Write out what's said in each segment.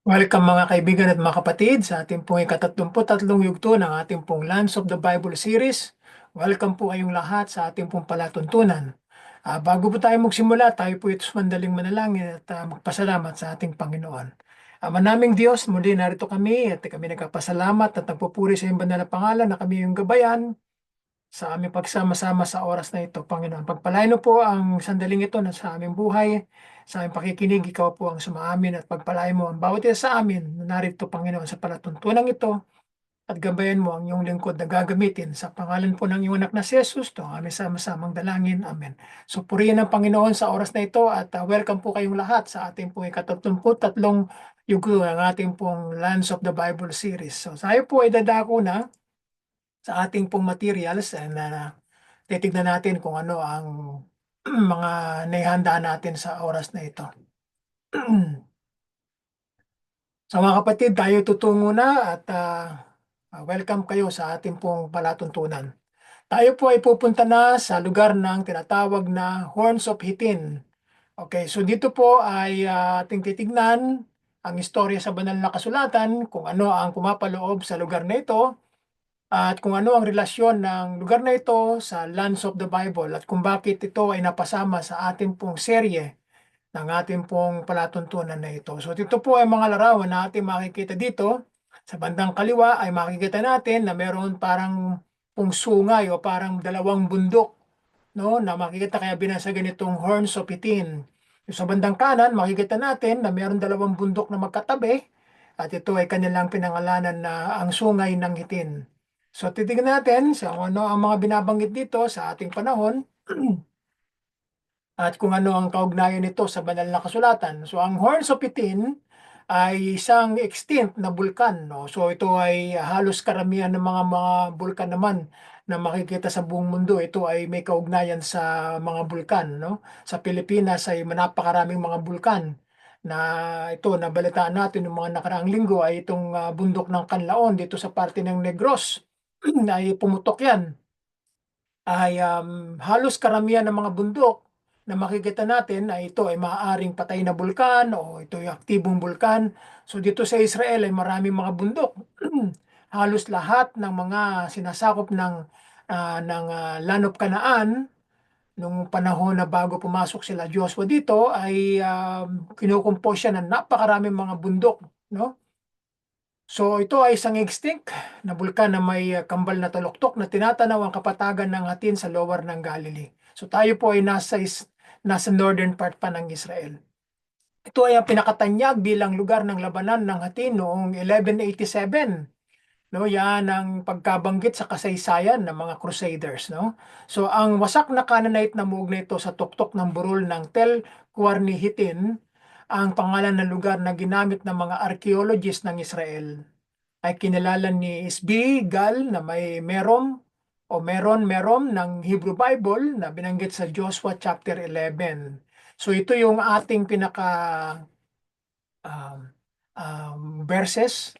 Welcome mga kaibigan at mga kapatid sa ating pong ika-33 yugto ng ating pong Lands of the Bible series. Welcome po kayong lahat sa ating pong palatuntunan. Bago po tayo magsimula, tayo po ito mandaling manalangin at magpasalamat sa ating Panginoon. Ama naming Diyos, muli narito kami at kami nagkapasalamat at nagpupuri sa iyong banal na pangalan na kami yung gabayan sa aming pagsama-sama sa oras na ito, Panginoon. Pagpalain mo po ang sandaling ito na sa aming buhay, sa aming pakikinig, ikaw po ang sumaamin at pagpalain mo ang bawat isa sa amin na narito, Panginoon, sa palatuntunan ito at gabayan mo ang iyong lingkod na gagamitin sa pangalan po ng iyong anak na si Jesus, to aming sama-samang dalangin. Amen. So purihin ang Panginoon sa oras na ito at welcome po kayong lahat sa ating pong ika-33 yugto ng ating pong Lands of the Bible series. So tayo po ay dadako na sa ating pong materials and titignan natin kung ano ang mga naihanda natin sa oras na ito. So mga kapatid, tayo tutungo na at welcome kayo sa ating pong palatuntunan. Tayo po ay pupunta na sa lugar ng tinatawag na Horns of Hitin. Okay, so dito po ay ating titignan ang istorya sa banal na kasulatan, kung ano ang pumapaloob sa lugar na ito, at kung ano ang relasyon ng lugar na ito sa Lands of the Bible at kung bakit ito ay napasama sa ating pong serye ng ating pong palatuntunan na ito. So dito po ay mga larawan na ating makikita dito. Sa bandang kaliwa ay makikita natin na meron parang pong sungay o parang dalawang bundok, no, na makikita kaya binasagan itong Horns of Itin. Sa bandang kanan, makikita natin na meron dalawang bundok na magkatabi at ito ay kanilang pinangalanan na ang sungay ng Hitin. So titignan natin sa ano ang mga binabanggit dito sa ating panahon at kung ano ang kaugnayan nito sa banal na kasulatan. So ang Horns of Pitin ay isang extinct na bulkan, no? So ito ay halos karamihan ng mga bulkan naman na makikita sa buong mundo. Ito ay may kaugnayan sa mga bulkan, no? Sa Pilipinas ay napakaraming mga bulkan na ito nabalitaan natin ng mga nakaraang linggo ay itong bundok ng Canlaon dito sa parte ng Negros ay pumutok yan ay halos karamihan ng mga bundok na makikita natin ay ito ay maaaring patay na bulkan o ito ay aktibong bulkan. So dito sa Israel ay maraming mga bundok. Halos lahat ng mga sinasakop ng Land of Canaan nung panahon na bago pumasok sila Joshua dito ay kinukumpos siya ng napakaraming mga bundok, no? So ito ay isang extinct na bulkan na may kambal na taluktok na tinatanaw ang kapatagan ng Hatin sa lower ng Galilee. So tayo po ay nasa northern part pa ng Israel. Ito ay ang pinakatanyag bilang lugar ng labanan ng Hatin noong 1187. No, yan ang pagkabanggit sa kasaysayan ng mga Crusaders, no? So ang wasak na Canaanite na muog nito sa tuktok ng burol ng Tel Quarnihitin, ang pangalan ng lugar na ginamit ng mga archaeologists ng Israel ay kinilala ni S.B. Gal na may meron ng Hebrew Bible na binanggit sa Joshua chapter 11. So ito yung ating pinaka um, verses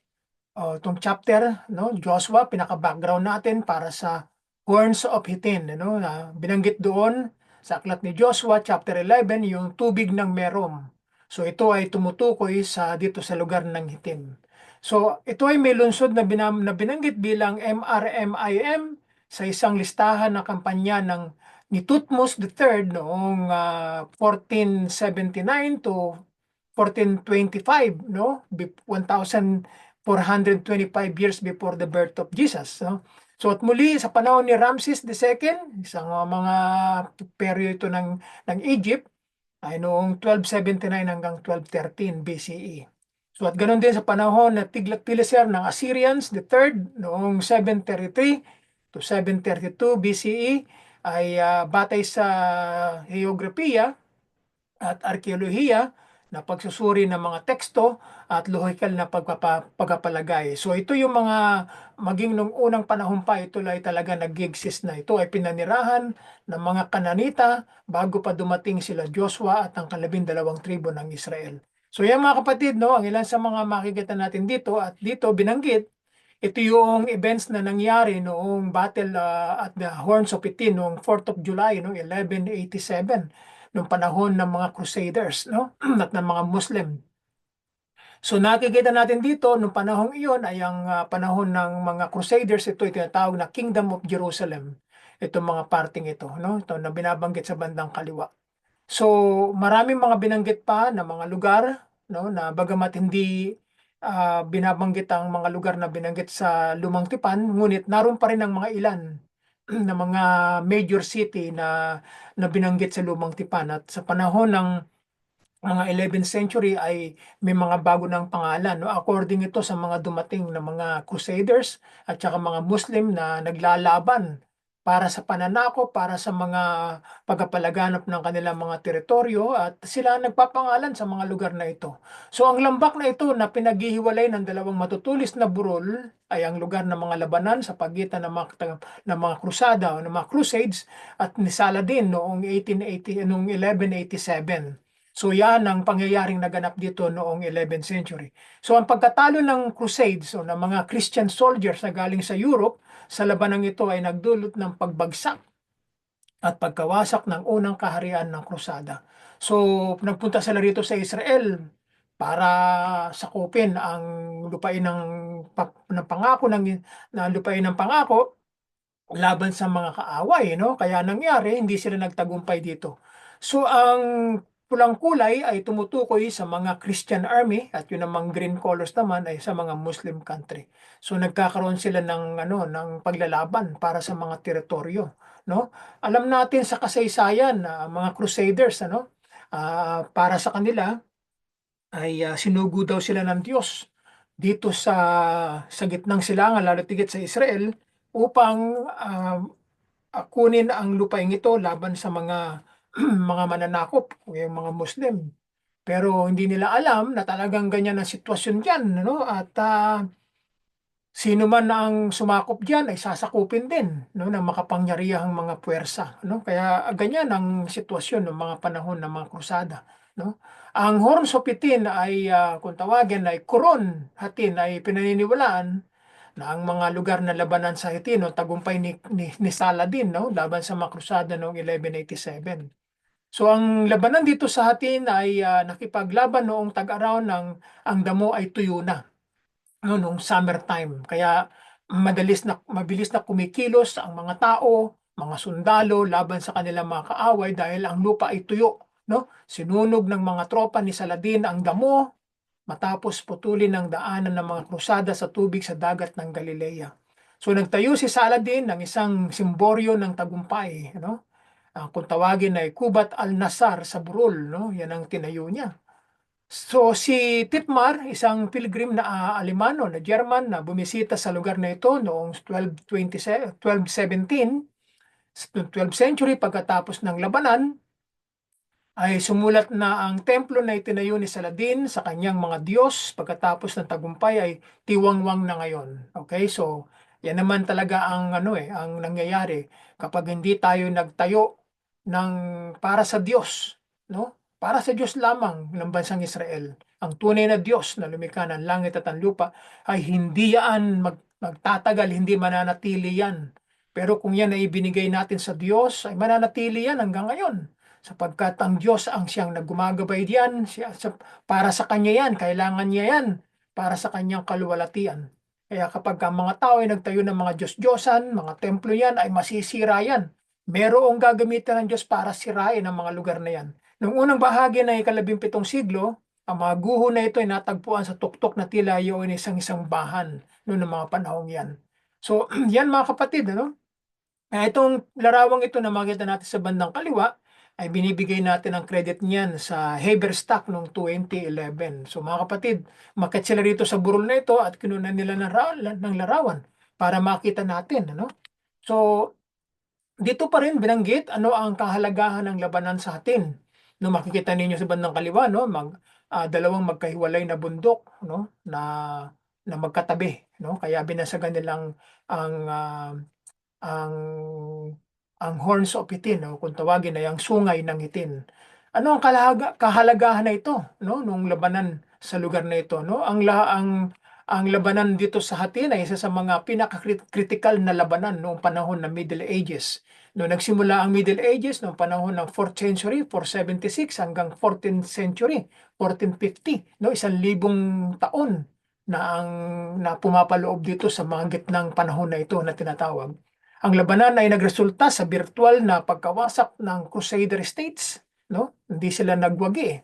o itong chapter, no, Joshua, pinaka-background natin para sa Horns of Hitin, no, na binanggit doon sa aklat ni Joshua chapter 11 yung tubig ng Merom. So ito ay tumutukoy sa dito sa lugar ng Hitim. So ito ay may lungsod na binanggit bilang MRMIM sa isang listahan ng kampanya ni Thutmose III noong 1479 to 1425, no? 1425 years before the birth of Jesus, no? So at muli sa panahon ni Ramses II, isang mga peryo ito ng Egypt, ay noong 1279 hanggang 1213 BCE. So at ganoon din sa panahon na Tiglath-Pileser ng Assyrians the third noong 733 to 732 BCE ay batay sa heograpiya at arkeolohiya na pagsusuri ng mga teksto at lohikal na pagpapalagay. So ito yung mga maging nung unang panahon pa ito ay talaga nag-exist na. Ito ay pinanirahan ng mga Kananita bago pa dumating sila Joshua at ang kalabindalawang tribo ng Israel. So yan mga kapatid, no, ang ilan sa mga makikita natin dito at dito binanggit, ito yung events na nangyari noong battle at the Horns of Itin noong 4th of July no 1187 noong panahon ng mga Crusaders, no? At ng mga Muslim. So nakikita natin dito nung panahong iyon ay ang panahon ng mga Crusaders. Ito ay tinatawag na Kingdom of Jerusalem. Itong mga parting ito, no? Ito na binabanggit sa bandang kaliwa. So maraming mga binanggit pa na mga lugar, no, na bagamat hindi binabanggit ang mga lugar na binanggit sa Lumang Tipan, ngunit naroon pa rin ang mga ilan na mga major city na binanggit sa Lumang Tipan. At sa panahon ng mga 11th century ay may mga bago ng pangalan, no? According ito sa mga dumating na mga Crusaders at saka mga Muslim na naglalaban para sa pananakop, para sa mga pagpapalaganap ng kanilang mga teritoryo, at sila nagpapangalan sa mga lugar na ito. So ang lambak na ito na pinaghihiwalay ng dalawang matutulis na burol ay ang lugar ng mga labanan sa pagitan ng mga krusada o ng mga crusades at ni Saladin noong 1880 noong 1187. So yan ang pangyayaring naganap dito noong 11th century. So ang pagkatalo ng Crusades o ng mga Christian soldiers na galing sa Europe sa labanang ito ay nagdulot ng pagbagsak at pagkawasak ng unang kaharian ng krusada. So nagpunta sila rito sa Israel para sakupin ang lupain ng pangako ng lupain ng pangako laban sa mga kaaway, no? Kaya nangyari, hindi sila nagtagumpay dito. So ang pulang kulay ay tumutukoy sa mga Christian army at yun namang green colors naman ay sa mga Muslim country. So nagkakaroon sila ng ng paglalaban para sa mga teritoryo, no? Alam natin sa kasaysayan na mga Crusaders, para sa kanila ay sinugo daw sila ng Diyos dito sa gitnang silangan, lalo tigit sa Israel, upang kunin ang lupain ito laban sa mga mga mananakop o yung mga Muslim. Pero hindi nila alam na talagang ganyan ang sitwasyon diyan, no? At sino man na ang sumakop diyan ay sasakupin din, no, ng makapangyarihang mga puwersa, no? Kaya ganyan ang sitwasyon ng mga panahon ng mga krusada, no? Ang Horns of Pitin ay kung tawagin ay Quron Hatin ay pinaniniwalaan na ang mga lugar na labanan sa Haiti, no, tagumpay ni Saladin, no, laban sa mga krusada noong 1187. So ang labanan dito sa Hatin ay nakipaglaban noong tag-araw ng ang damo ay tuyo na, no, noong summertime. Kaya mabilis na kumikilos ang mga tao, mga sundalo laban sa kanilang mga kaaway dahil ang lupa ay tuyo, no? Sinunog ng mga tropa ni Saladin ang damo matapos putulin ang daanan ng mga krusada sa tubig sa dagat ng Galilea. So nagtayo si Saladin ng isang simboryo ng tagumpay, no? Kung tawagin ay Kubat al-Nasar sa Burol, no? Yan ang tinayo niya. So si Titmar, isang pilgrim na Alemano na German na bumisita sa lugar na ito noong 1217, 12th century pagkatapos ng labanan, ay sumulat na ang templo na itinayo ni Saladin sa kanyang mga Diyos pagkatapos ng tagumpay ay tiwangwang na ngayon. Okay? So, yan naman talaga ang ang nangyayari kapag hindi tayo nagtayo ng para sa Diyos, no? Para sa Diyos lamang ng bansang Israel. Ang tunay na Diyos na lumikha ng langit at ang lupa ay hindi yan magtatagal, hindi mananatili yan. Pero kung yan ay ibinigay natin sa Diyos, ay mananatili yan hanggang ngayon sapagkat ang Diyos ang siyang naggumagabay diyan para sa kanya yan, kailangan niya yan para sa kanyang kaluwalhatian. Kaya kapag ang mga tao ay nagtayo ng mga Diyos-Diyosan, mga templo yan, ay masisira yan. Merong gagamitan ng Diyos para sirain ang mga lugar na yan. Noong unang bahagi ng ika-17 siglo, ang mga guho na ito ay natagpuan sa tuktok na tila yun isang-isang bahan noong mga panahong yan. So, yan mga kapatid, itong larawang ito na makita natin sa bandang kaliwa, ay binibigay natin ang credit niyan sa Haberstock noong 2011. So mga kapatid, makit sila rito sa burol na ito at kinunan nila ng larawan para makita natin. So dito pa rin binanggit ano ang kahalagahan ng labanan sa atin. No, makikita ninyo sa bandang kaliwa, no, dalawang magkahiwalay na bundok, no, na magkatabi, no, kaya binasagan nilang ang ang horns of itin, o kung tawagin ay ang sungay ng itin. Ano ang kahalagahan na ito, no, nung labanan sa lugar na ito, no? Ang labanan dito sa Hatin ay isa sa mga pinaka-critical na labanan noong panahon ng Middle Ages. Noong nagsimula ang Middle Ages, noong panahon ng 4th century, 476 hanggang 14th century, 1450, no, 1,000 taon na ang na pumapaloob dito sa mga gitnang panahon na ito na tinatawag. Ang labanan ay nagresulta sa virtual na pagkawasak ng Crusader states, no? Hindi sila nagwagi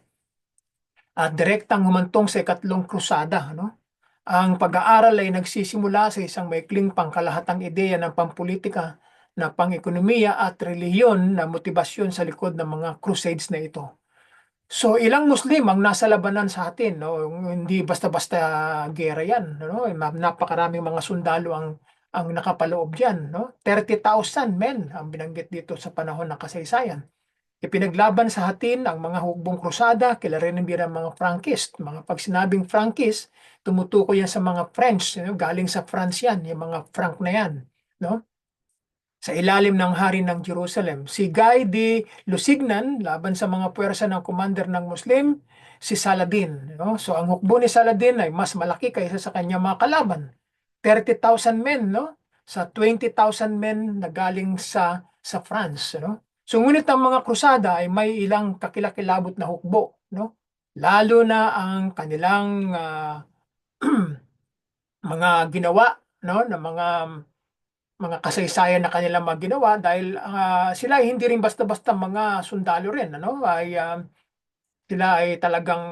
at direktang humantong sa ikatlong krusada, no? Ang pag-aaral ay nagsisimula sa isang maikling pangkalahatang ideya ng pampolitika na pang-ekonomiya at relihiyon na motibasyon sa likod ng mga crusades na ito. So ilang Muslim ang nasa labanan sa atin, no? Hindi basta-basta gera yan, no? Napakaraming mga sundalo ang nakapaloob diyan, no? 30,000 men ang binanggit dito sa panahon ng kasaysayan. Ipinaglaban sa hatin ang mga hukbong krusada, kilala rin bilang mga Frankist. Mga pag sinabing Frankist, tumutukoy yan sa mga French, galing sa France yan, yung mga Frank na yan, no? Sa ilalim ng hari ng Jerusalem. Si Guy de Lusignan, laban sa mga puwersa ng commander ng Muslim, si Saladin. No? So ang hukbo ni Saladin ay mas malaki kaysa sa kanyang mga kalaban. 30,000 men, no? Sa 20,000 men na galing sa France, no? So ngunit ang mga krusada ay may ilang kakilakilabot na hukbo, no? Lalo na ang kanilang mga ginawa, no, na mga kasaysayan na kanilang mga ginawa dahil sila ay hindi rin basta-basta mga sundalo rin, ano? Sila ay talagang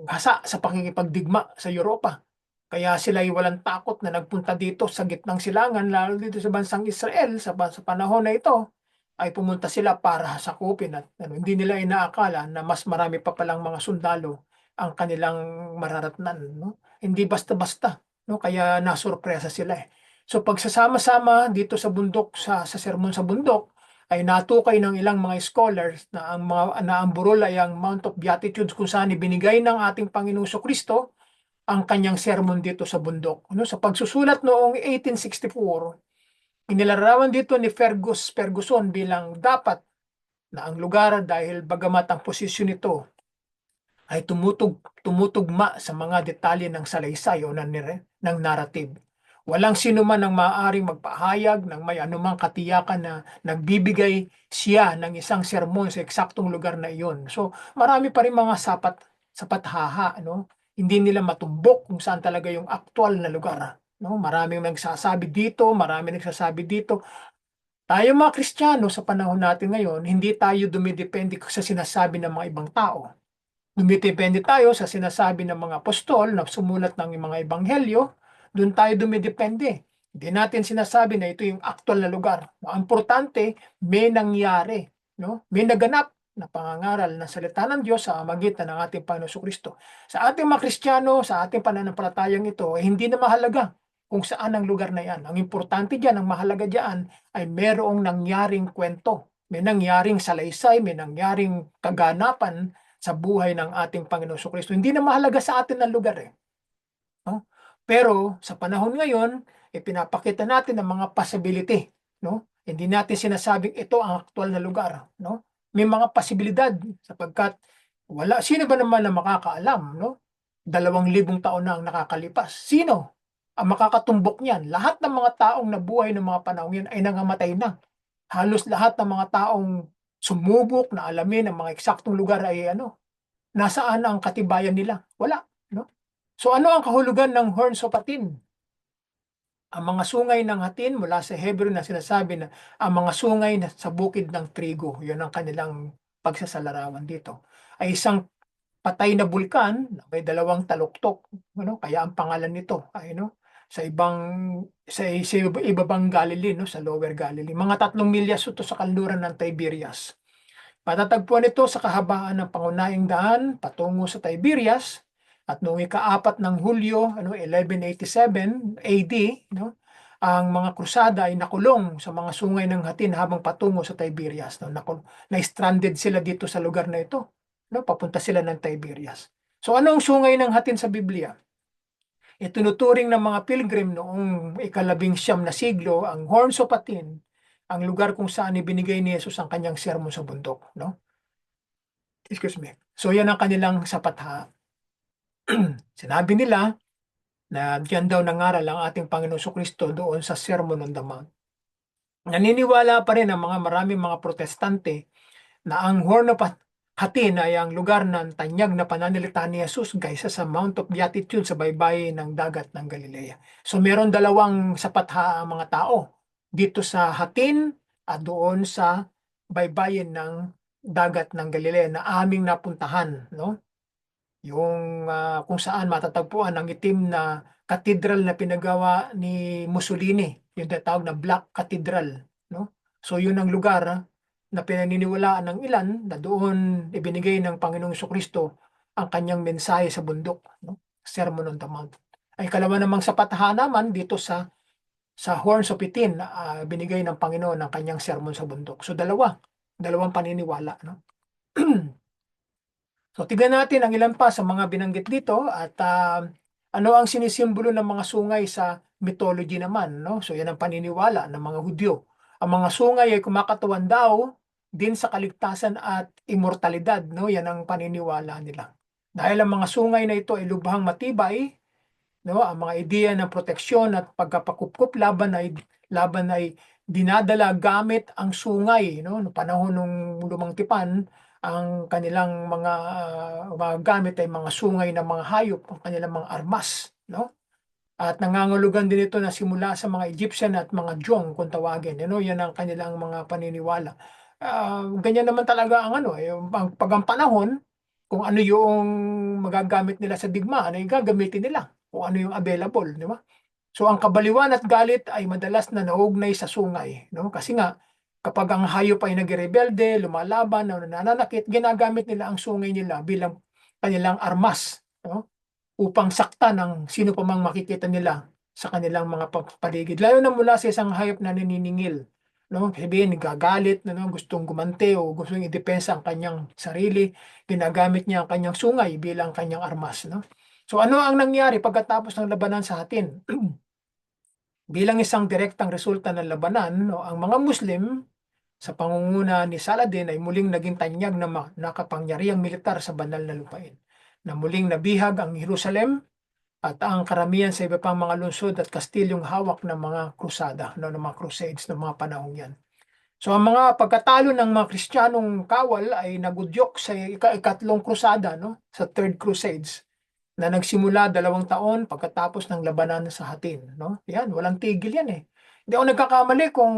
hasa sa pakikipagdigma sa Europa. Kaya sila ay walang takot na nagpunta dito sa gitnang silangan, lalo dito sa bansang Israel, sa panahon na ito, ay pumunta sila para sakupin at hindi nila inaakala na mas marami pa palang mga sundalo ang kanilang mararatnan, no? Hindi basta-basta, no? Kaya nasurpresa sila eh. So pagsasama-sama dito sa bundok, sa sermon sa bundok, ay natukay ng ilang mga scholars na ang burol ay ang Mount of Beatitudes kung saan ibinigay ng ating Panginoong Kristo ang kanyang sermon dito sa bundok. Ano, sa pagsusulat noong 1864, inilarawan dito ni Ferguson bilang dapat na ang lugar dahil bagamat ang posisyon nito ay tumutugma sa mga detalye ng salaysay o ng narrative. Walang sino man ang maaaring magpahayag ng may anumang katiyakan na nagbibigay siya ng isang sermon sa eksaktong lugar na iyon. So, marami pa rin mga sapat haha, no? Hindi nila matumbok kung saan talaga yung aktual na lugar. No? Maraming nagsasabi dito, maraming nagsasabi dito. Tayo mga Kristiyano sa panahon natin ngayon, hindi tayo dumidepende sa sinasabi ng mga ibang tao. Dumidepende tayo sa sinasabi ng mga apostol na sumulat ng mga ebanghelyo, doon tayo dumidepende. Hindi natin sinasabi na ito yung aktual na lugar. Ang importante, may nangyari, no? May naganap na pangangaral ng salita ng Diyos sa magitan ng ating Panginoon Kristo. Sa ating mga Kristiyano, sa ating pananampalatayang ito, hindi na mahalaga kung saan ang lugar na yan. Ang importante diyan, ang mahalaga diyan ay merong nangyaring kwento. May nangyaring salaysay, may nangyaring kaganapan sa buhay ng ating Panginoon Kristo. Hindi na mahalaga sa atin ang lugar eh. No? Pero sa panahon ngayon, pinapakita natin ang mga possibility, no? Hindi natin sinasabing ito ang aktual na lugar, no? May mga posibilidad sapagkat sino ba naman ang makakaalam, no? 2,000 taon na ang nakakalipas. Sino ang makakatumbok niyan? Lahat ng mga taong nabuhay ng mga panahon yan ay nangamatay na. Halos lahat ng mga taong sumubok na alamin ang mga eksaktong lugar ay nasaan ang katibayan nila? Wala, no? So ano ang kahulugan ng horns of Hatin? Ang mga sungay ng Hatin mula sa Hebrew na sinasabi na ang mga sungay na sa bukid ng trigo, yun ang kanilang pagsasalarawan dito, ay isang patay na bulkan na may 2 taluktok, kaya ang pangalan nito ay sa ibabang Galilee, sa Lower Galilee. Mga 3 milya ito sa kanluran ng Tiberias. Matatagpuan ito sa kahabaan ng pangunahing daan patungo sa Tiberias at noong ika-4 ng Hulyo 1187 AD, ang mga krusada ay nakulong sa mga sungay ng Hatin habang patungo sa Tiberias. Na-stranded sila dito sa lugar na ito. Papunta sila ng Tiberias. So ano ang sungay ng Hatin sa Biblia? Itinuturing ng mga pilgrim noong ika-19 na siglo ang Horns of Hatin, ang lugar kung saan ibinigay ni Jesus ang kanyang sermon sa bundok, no? Excuse me. So yan ang kanilang sapatha. Sinabi nila na diyan daw nangaral ang ating Panginoon Kristo doon sa Sermon on the Mount. Naniniwala pa rin ang maraming mga protestante na ang Horn of Hatin ay ang lugar ng tanyag na pananalita ni Jesus kaysa sa Mount of Beatitude sa baybayin ng dagat ng Galilea. So meron dalawang sapat ang mga tao dito sa Hatin at doon sa baybayin ng dagat ng Galilea na aming napuntahan, no? Yung kung saan matatagpuan ang itim na katedral na pinagawa ni Mussolini, yung tinatawag na Black Cathedral, no? So yun ang lugar na pinaniniwalaan ng ilan na doon ibinigay ng Panginoong Kristo ang kanyang mensahe sa bundok, no? Sermon on the Mount. Ay kalawa namang sapatahan naman dito sa Horns of Pitin, binigay ng Panginoon ang kanyang sermon sa bundok. So dalawang paniniwala, no? So, tignan natin ang ilan pa sa mga binanggit dito at ano ang sinisimbolo ng mga sungay sa mythology naman, no? So, yan ang paniniwala ng mga Hudyo. Ang mga sungay ay kumakatawan daw din sa kaligtasan at immortalidad, no? Yan ang paniniwala nila. Dahil ang mga sungay na ito ay lubhang matibay, no, ang mga ideya ng proteksyon at pagkapakupkup laban ay dinadala gamit ang sungay, no, no panahon ng lumang tipan ang kanilang mga gamit ay mga sungay ng mga hayop, ang kanilang mga armas, no, at nangangulugan din ito na simula sa mga Egyptian at mga Jong kung tawagin, no, yan ang kanilang mga paniniwala. Ganyan naman talaga ang ano, pag ang panahon, kung ano yung magagamit nila sa digmaan ay gagamitin nila kung ano yung available, di ba? So ang kabaliwan at galit ay madalas na nauugnay sa sungay, no? Kasi nga kapag ang hayop ay nagrebelde, lumalaban, o nananakit, ginagamit nila ang sungay nila bilang kanilang armas, no? Upang saktan ng sino pa mang makikita nila sa kanilang mga paligid. Lalo na mula sa isang hayop na naniningil, no? Sabihin, gagalit, no? Gustong gumante o gustong idepensa ang kanyang sarili, ginagamit niya ang kanyang sungay bilang kanyang armas, no? So ano ang nangyari pagkatapos ng labanan sa atin? Bilang isang direktang resulta ng labanan, no, ang mga Muslim sa pangunguna ni Saladin ay muling naging tanyag na nakapangyarihang militar sa banal na lupain, na muling nabihag ang Jerusalem at ang karamihan sa iba pang mga lungsod at kastilyong hawak ng mga krusada, no, ng mga crusades ng mga panahong yan. So ang mga pagkatalo ng mga Kristiyanong kawal ay nagudyok sa ikatlong krusada, no, sa Third Crusades na nagsimula 2 taon pagkatapos ng labanan sa Hatin, no? Yan, walang tigil yan eh. Hindi ako nagkakamali kung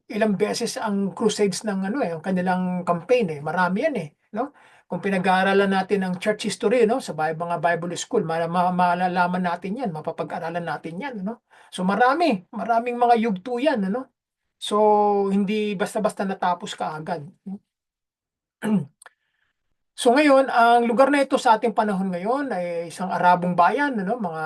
ilang beses ang crusades ng ano ang kanilang campaign eh. Marami yan eh, no? Kung pinag-aaralan natin ang church history, no, sa mga Bible school, malalaman natin yan, mapapag-aralan natin yan, no? So maraming mga yugto yan, ano? So hindi basta-basta natapos kaagad. So ngayon, ang lugar na ito sa ating panahon ngayon ay isang Arabong bayan, ano, mga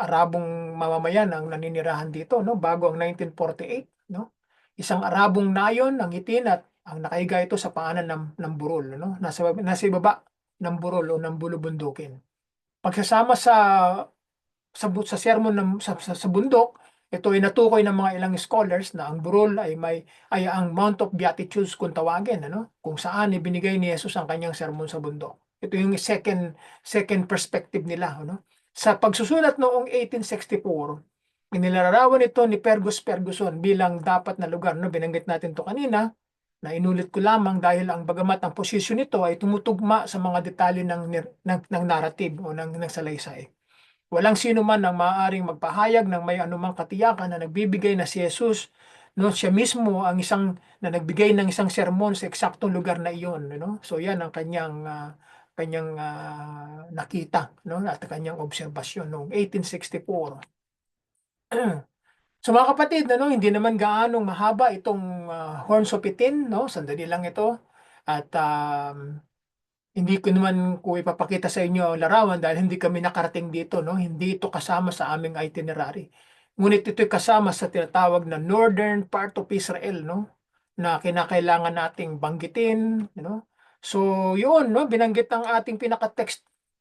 Arabong mamamayan ang naninirahan dito, no, bago ang 1948, no. Isang Arabong nayon ang itin at ang nakahiga ito sa paanan ng burol, no, nasa ibaba ng burol o ng bulubundukin. Pagsasama sa sermon sa bundok, ito ay natukoy ng mga ilang scholars na ang burol ay ang Mount of Beatitudes kung tawagin, ano? Kung saan ibinigay ni Jesus ang kanyang sermon sa bundok. Ito yung second perspective nila, ano? Sa pagsusulat noong 1864, inilalarawan ito ni Fergus Ferguson bilang dapat na lugar, no? Binanggit natin to kanina, na inulit ko lamang dahil ang bagamat ang posisyon nito ay tumutugma sa mga detalye ng narrative o ng salaysay. Walang sino man ang maaaring magpahayag ng may anumang katiyakan na nagbibigay na si Jesus, no, siya mismo ang isang na nagbigay ng isang sermon sa eksaktong lugar na iyon, no? So yan ang kanyang nakita, no, at kanyang obserbasyon noong 1864. So mga kapatid, ano, hindi naman gaanong mahaba itong Horns of Pitin, no? Sandali lang ito. At hindi ko naman ko ipapakita sa inyo ang larawan dahil hindi kami nakarating dito, no? Hindi ito kasama sa aming itinerary. Ngunit ito'y kasama sa tinatawag na northern part of Israel, no? Na kinakailangan nating banggitin, no? So, yun, no? Binanggit ang ating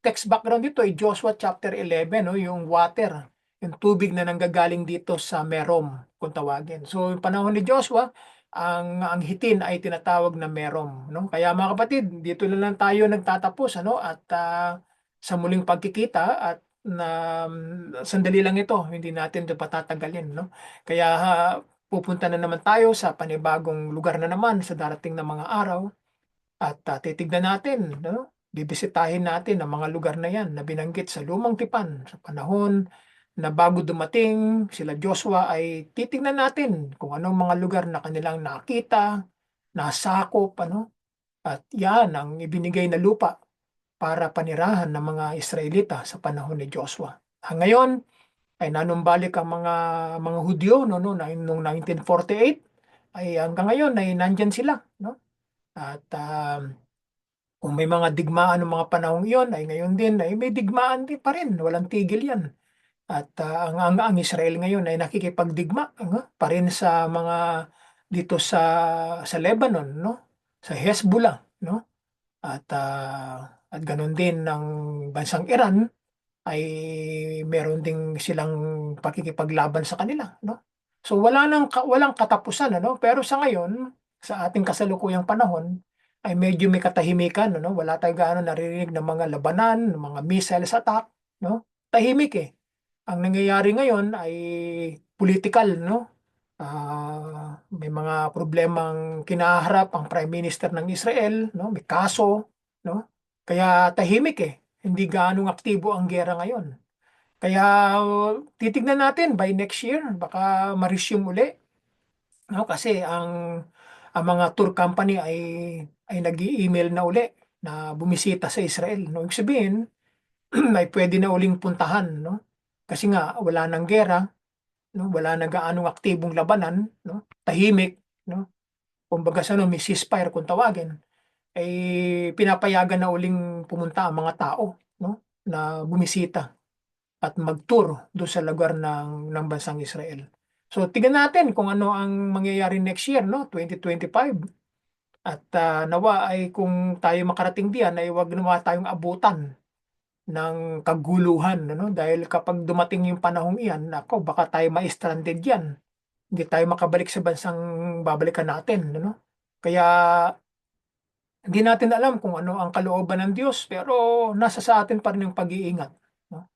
text background dito ay Joshua chapter 11, no? Yung water, yung tubig na nanggagaling dito sa Merom, kung tawagin. So, yung panahon ni Joshua, ang hitin ay tinatawag na merom, no? Kaya mga kapatid, dito na lang tayo nagtatapos, ano, at sa muling pagkikita at na sandali lang ito, hindi natin ito patatagalin, no? Kaya pupunta na naman tayo sa panibagong lugar na naman sa darating na mga araw at titignan natin, no? Bibisitahin natin ang mga lugar na yan na binanggit sa Lumang Tipan sa panahon na bago dumating sila Joshua ay titignan natin kung anong mga lugar na kanilang nakita, nasakop, ano? At yan ang ibinigay na lupa para panirahan ng mga Israelita sa panahon ni Joshua. Ngayon ay nanumbalik ang mga Hudyo noong 1948 ay hanggang ngayon ay nandiyan sila, no? At kung may mga digmaan ng mga panahong iyon ay ngayon din ay may digmaan din pa rin, walang tigil 'yan. At ang Israel ngayon ay nakikipagdigma pa rin sa mga dito sa Lebanon, no? Sa Hezbollah, no? At ganoon din ng bansang Iran ay meron ding silang pakikipaglaban sa kanila, no? So walang katapusan, ano? Pero sa ngayon, sa ating kasalukuyang panahon, ay medyo may katahimikan, ano? Wala tayong gaano naririnig ng mga labanan, ng mga missiles attack, no? Tahimik eh. Ang nangyayari ngayon ay political, no? May mga problemang kinaharap ang Prime Minister ng Israel, no? May kaso, no? Kaya tahimik eh. Hindi gaanong aktibo ang giyera ngayon. Kaya titignan natin by next year, baka ma-resume uli. No? Kasi ang mga tour company ay nag-email na uli na bumisita sa Israel. No? Ibig sabihin, ay pwede na uling puntahan. No? Kasi nga, wala nang gera, no? Wala na gaanong aktibong labanan, no? Tahimik. No? Kumbaga sa may ceasefire kung tawagin, ay pinapayagan na uling pumunta ang mga tao, no? Na bumisita at mag-tour doon sa lugar ng bansang Israel. So tignan natin kung ano ang mangyayari next year, no? 2025. At nawa ay kung tayo makarating diyan ay wag naman tayong abutan ng kaguluhan, ano? Dahil kapag dumating yung panahong iyan, nako, baka tayo ma-stranded diyan. Hindi tayo makabalik sa bansang babalikan natin, ano? Kaya hindi natin alam kung ano ang kalooban ng Diyos, pero nasa sa atin pa rin yung pag-iingat. No?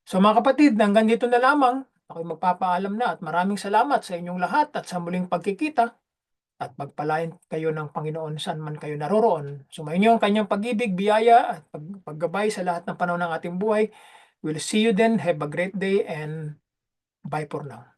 So mga kapatid, hanggang dito na lamang. Ako'y magpapaalam na at maraming salamat sa inyong lahat at sa muling pagkikita at pagpalain kayo ng Panginoon saan man kayo naroroon. Sumainyo ang kanyang pag-ibig, biyaya at paggabay sa lahat ng panahon ng ating buhay. We'll see you then. Have a great day and bye for now.